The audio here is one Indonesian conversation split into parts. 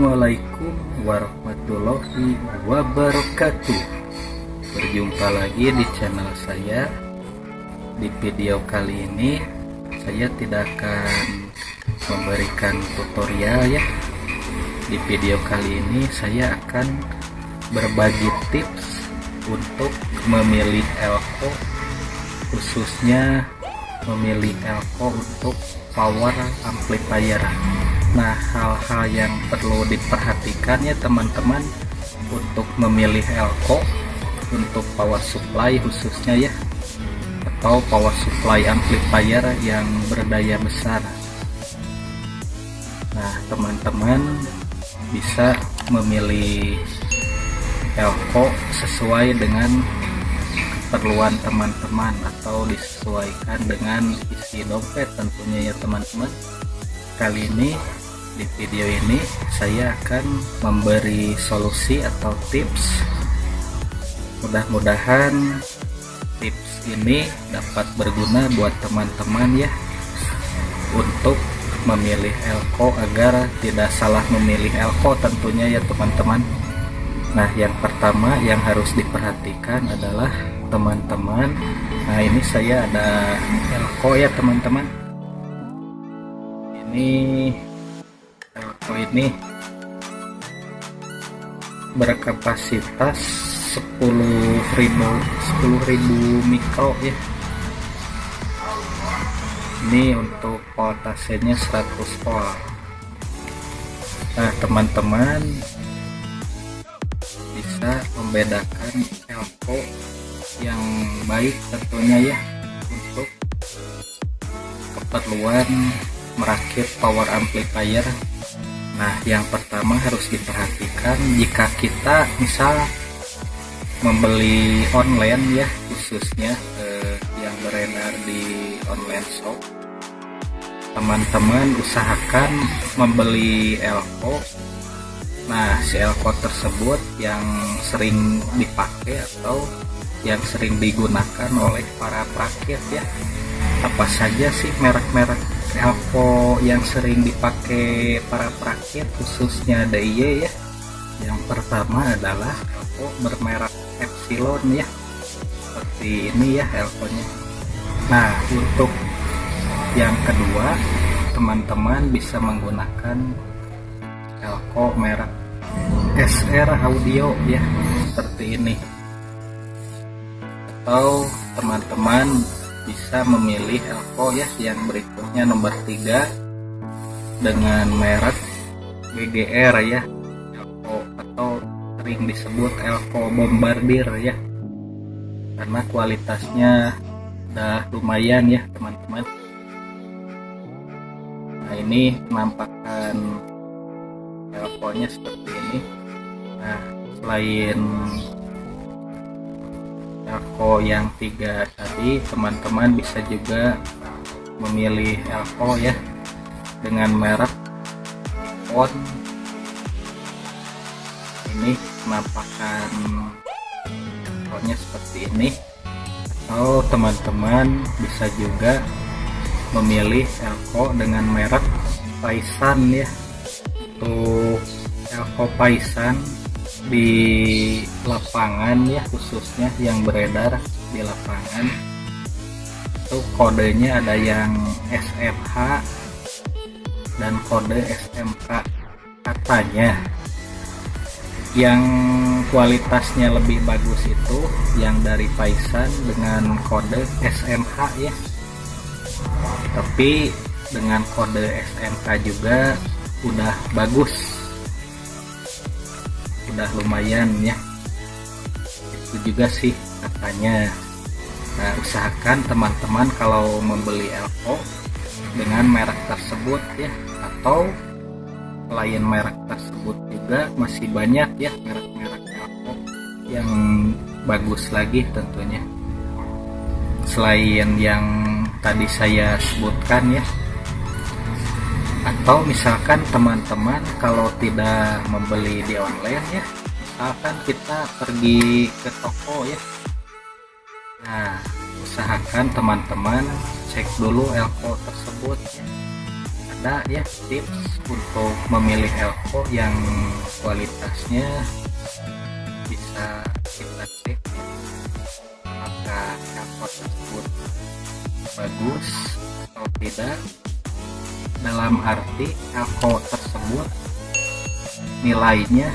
Assalamualaikum warahmatullahi wabarakatuh. Berjumpa lagi di channel saya. Di video kali ini saya tidak akan memberikan tutorial ya. Di video kali ini saya akan berbagi tips untuk memilih elko, khususnya memilih elko untuk power amplifier. Nah, hal-hal yang perlu diperhatikan ya teman-teman untuk memilih elko untuk power supply khususnya ya, atau power supply amplifier yang berdaya besar. Nah, teman-teman bisa memilih elko sesuai dengan keperluan teman-teman atau disesuaikan dengan isi dompet tentunya ya teman-teman. Kali ini di video ini saya akan memberi solusi atau tips. Mudah-mudahan tips ini dapat berguna buat teman-teman ya, untuk memilih elko agar tidak salah memilih elko tentunya ya teman-teman. Nah, yang pertama yang harus diperhatikan adalah teman-teman, nah ini saya ada elko ya teman-teman. Ini elko ini berkapasitas 10.000 mikro ya. Ini untuk voltasenya 100 volt. Nah, teman-teman bisa membedakan elko yang baik tentunya ya untuk keperluan merakit power amplifier. Nah, yang pertama harus diperhatikan jika kita misal membeli online ya, khususnya yang beredar di online shop, teman-teman usahakan membeli elko. Nah, si elko tersebut yang sering dipakai atau yang sering digunakan oleh para perakit ya. Apa saja sih merek-merek elko yang sering dipakai para perakit khususnya DIY ya? Yang pertama adalah elko bermerek Epsilon ya, seperti ini ya elkonya. Nah, untuk yang kedua teman-teman bisa menggunakan elko merek SR Audio ya, seperti ini. Atau teman-teman bisa memilih elko ya yang berikutnya nomor 3 dengan merek GGR ya, elko atau sering disebut elko Bombardier ya, karena kualitasnya udah lumayan ya teman-teman. Nah, ini penampakan elkonya seperti ini. Nah, selain elko yang 3 tadi, teman-teman bisa juga memilih elko ya dengan merek on. Ini penampakan elkonya seperti ini. Atau teman-teman bisa juga memilih elko dengan merek Paisan ya. Untuk elko Paisan di lapangan ya, khususnya yang beredar di lapangan itu kodenya ada yang SMH dan kode SMK. Katanya yang kualitasnya lebih bagus itu yang dari Paisan dengan kode SMH ya, tapi dengan kode SMK juga udah bagus, udah lumayan ya, itu juga sih katanya. Nah, usahakan teman-teman kalau membeli elko dengan merek tersebut ya, atau selain merek tersebut juga masih banyak ya merek-merek elko yang bagus lagi tentunya, selain yang tadi saya sebutkan ya. Atau misalkan teman-teman kalau tidak membeli di online ya, misalkan kita pergi ke toko ya, nah usahakan teman-teman cek dulu elko tersebut ya. ada ya tips untuk memilih elko yang kualitasnya bisa kita cek apakah elko tersebut bagus atau tidak, dalam arti elko tersebut nilainya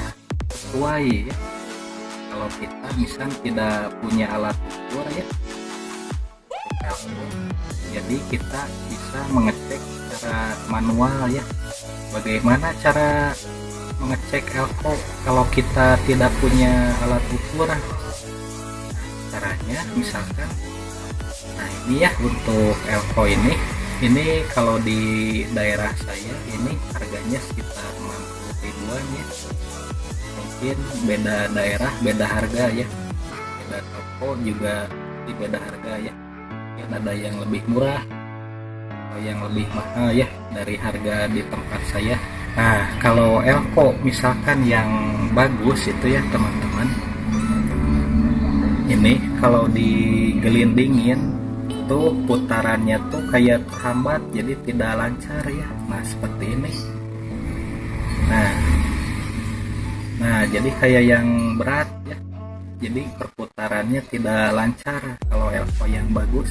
sesuai ya. Kalau kita misal tidak punya alat ukur ya elko, jadi kita bisa mengecek secara manual ya. Bagaimana cara mengecek elko kalau kita tidak punya alat ukur? Caranya misalkan, nah ini ya untuk elko ini kalau di daerah saya ini harganya sekitar 60 ribuan ya. Mungkin beda daerah beda harga ya, beda toko juga di beda harga ya. Mungkin ada yang lebih murah atau yang lebih mahal ya dari harga di tempat saya. Nah kalau elko misalkan yang bagus itu ya teman-teman, ini kalau digelindingin tuh putarannya tuh kayak terhambat, jadi tidak lancar ya. Nah seperti ini. Nah jadi kayak yang berat ya, jadi perputarannya tidak lancar kalau elko yang bagus.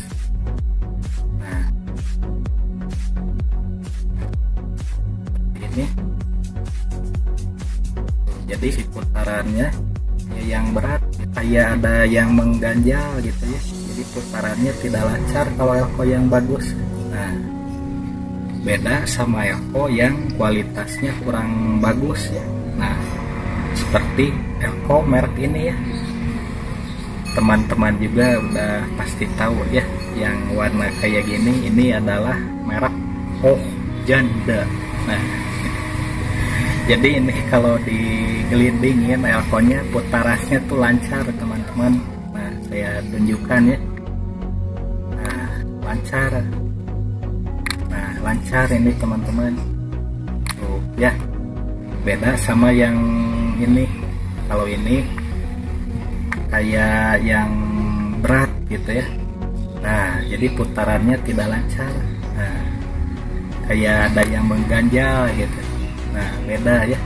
Nah ini jadi si putarannya ya yang berat, kayak ada yang mengganjal gitu ya, jadi putarannya tidak lancar kalau elko yang bagus. Nah beda sama elko yang kualitasnya kurang bagus ya. Nah seperti elko merek ini ya, teman-teman juga udah pasti tahu ya, yang warna kayak gini ini adalah merek Oh Janda. Nah jadi ini kalau digelindingin elkonya putarannya tuh lancar teman-teman. Nah saya tunjukkan ya. Nah lancar ini teman-teman tuh ya, beda sama yang ini. Kalau ini kayak yang berat gitu ya. Nah jadi putarannya tidak lancar, nah kayak ada yang mengganjal gitu. Nah beda ya.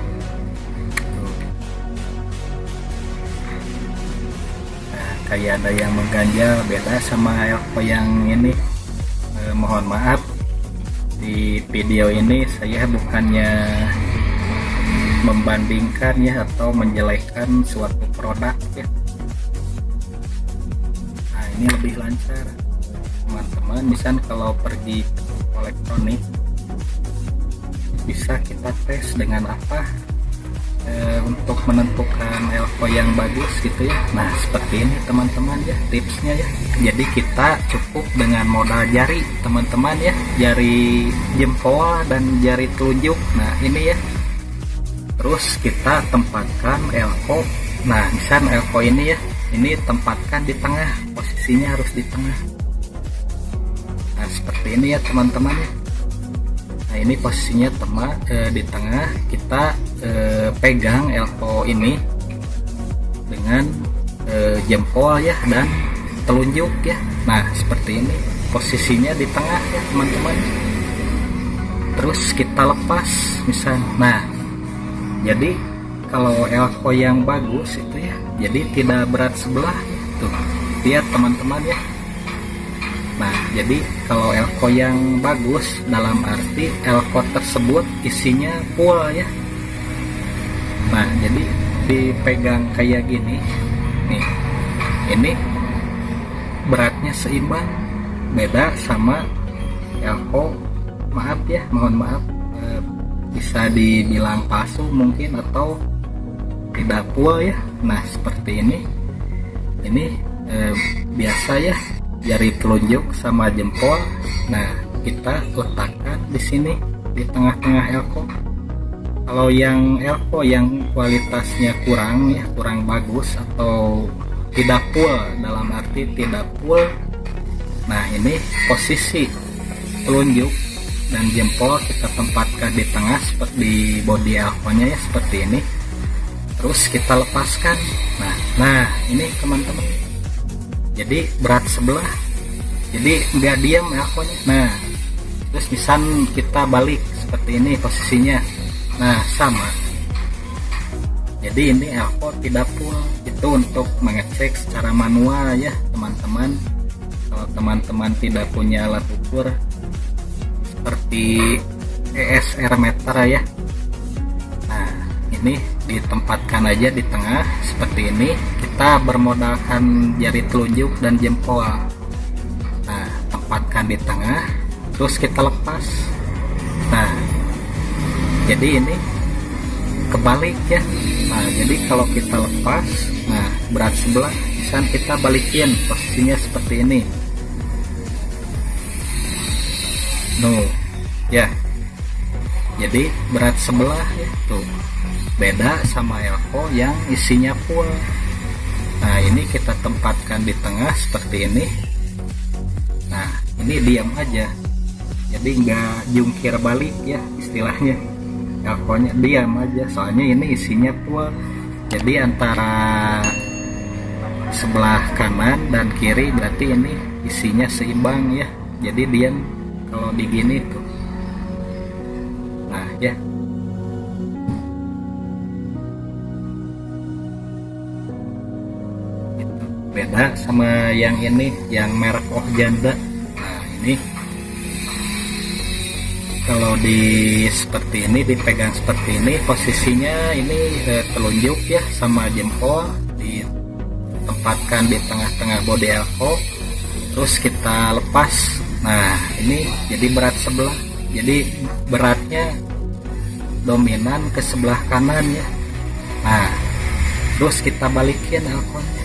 Nah kayak ada yang mengganjal, beda sama elko yang ini. Mohon maaf, di video ini saya bukannya membandingkan ya atau menjelekkan suatu produk ya. Nah ini lebih lancar teman-teman. Misal kalau pergi ke toko elektronik, bisa kita tes dengan apa untuk menentukan elko yang bagus gitu ya. Nah seperti ini teman-teman ya tipsnya ya. Jadi kita cukup dengan modal jari teman-teman ya, jari jempol dan jari telunjuk. Nah ini ya, terus kita tempatkan elko. Nah misal elko ini ya, ini tempatkan di tengah, posisinya harus di tengah. Nah seperti ini ya teman-teman ya. Nah ini posisinya di tengah, kita pegang elko ini dengan jempol ya dan telunjuk ya. Nah seperti ini posisinya di tengah ya teman-teman. Terus kita lepas misal. Nah jadi kalau elko yang bagus itu ya, jadi tidak berat sebelah tuh, lihat teman-teman ya. Nah jadi kalau elko yang bagus dalam arti elko tersebut isinya full ya. Nah jadi dipegang kayak gini nih, ini beratnya seimbang, beda sama elko, maaf ya, mohon maaf, bisa dibilang palsu mungkin atau tidak full ya. Nah seperti ini biasa ya, jari telunjuk sama jempol. Nah kita letakkan di sini di tengah-tengah elko. Kalau yang elko yang kualitasnya kurang ya, kurang bagus atau tidak full, dalam arti tidak full, nah ini posisi telunjuk dan jempol kita tempatkan di tengah seperti di bodi elkonya ya, seperti ini. Terus kita lepaskan. Nah ini teman-teman, jadi berat sebelah, jadi nggak diam elkonya. Nah terus misal kita balik seperti ini posisinya. Nah sama, jadi ini elko tidak full. Itu untuk mengecek secara manual ya teman-teman. Kalau teman-teman tidak punya alat ukur seperti ESR meter ya, nah ini ditempatkan aja di tengah seperti ini. Kita bermodalkan jari telunjuk dan jempol. Nah tempatkan di tengah, terus kita lepas. Nah jadi ini kebalik ya. Nah jadi kalau kita lepas, nah berat sebelah bisa kita balikin posisinya seperti ini. Ya, jadi berat sebelah ya tuh beda sama elko yang isinya full. Nah ini kita tempatkan di tengah seperti ini. Nah ini diam aja, jadi nggak jungkir balik ya istilahnya. Elkonya diam aja, soalnya ini isinya full. Jadi antara sebelah kanan dan kiri berarti ini isinya seimbang ya. Jadi diam kalau digini tuh. Nah ya, itu beda sama yang ini, yang merek Oh Janda. Nah ini kalau di seperti ini, dipegang seperti ini, posisinya ini telunjuk ya sama jempol ditempatkan di tengah-tengah bodi elko, terus kita lepas. Nah ini jadi berat sebelah, jadi beratnya dominan ke sebelah kanan ya. Nah terus kita balikin elkonya.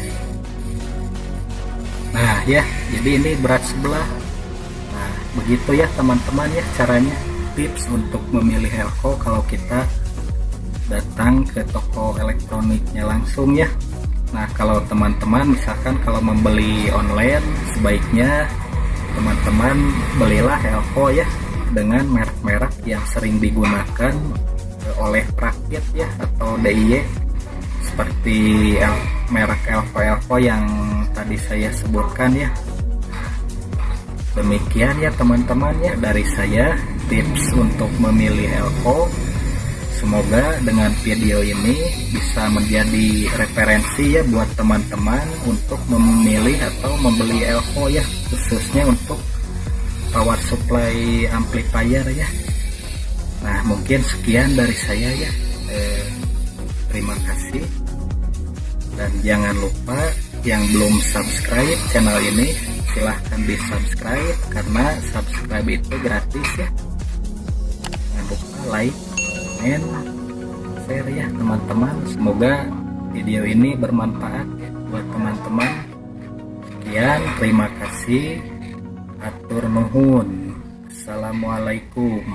Nah ya, jadi ini berat sebelah. Nah begitu ya teman-teman ya caranya, tips untuk memilih elko kalau kita datang ke toko elektroniknya langsung ya. Nah kalau teman-teman misalkan kalau membeli online, sebaiknya teman-teman belilah elko ya dengan merek-merek yang sering digunakan oleh perakit ya atau DIY, seperti merek elko yang tadi saya sebutkan ya. Demikian ya teman-teman ya dari saya tips untuk memilih elko. Semoga dengan video ini bisa menjadi referensi ya buat teman-teman untuk memilih atau membeli elko ya, khususnya untuk power supply amplifier ya. Nah mungkin sekian dari saya ya. Terima kasih, dan jangan lupa yang belum subscribe channel ini silahkan di subscribe, karena subscribe itu gratis ya. Jangan lupa like, comment, share ya teman-teman. Semoga video ini bermanfaat ya buat teman-teman. Sekian, terima kasih, atur nuhun, assalamualaikum.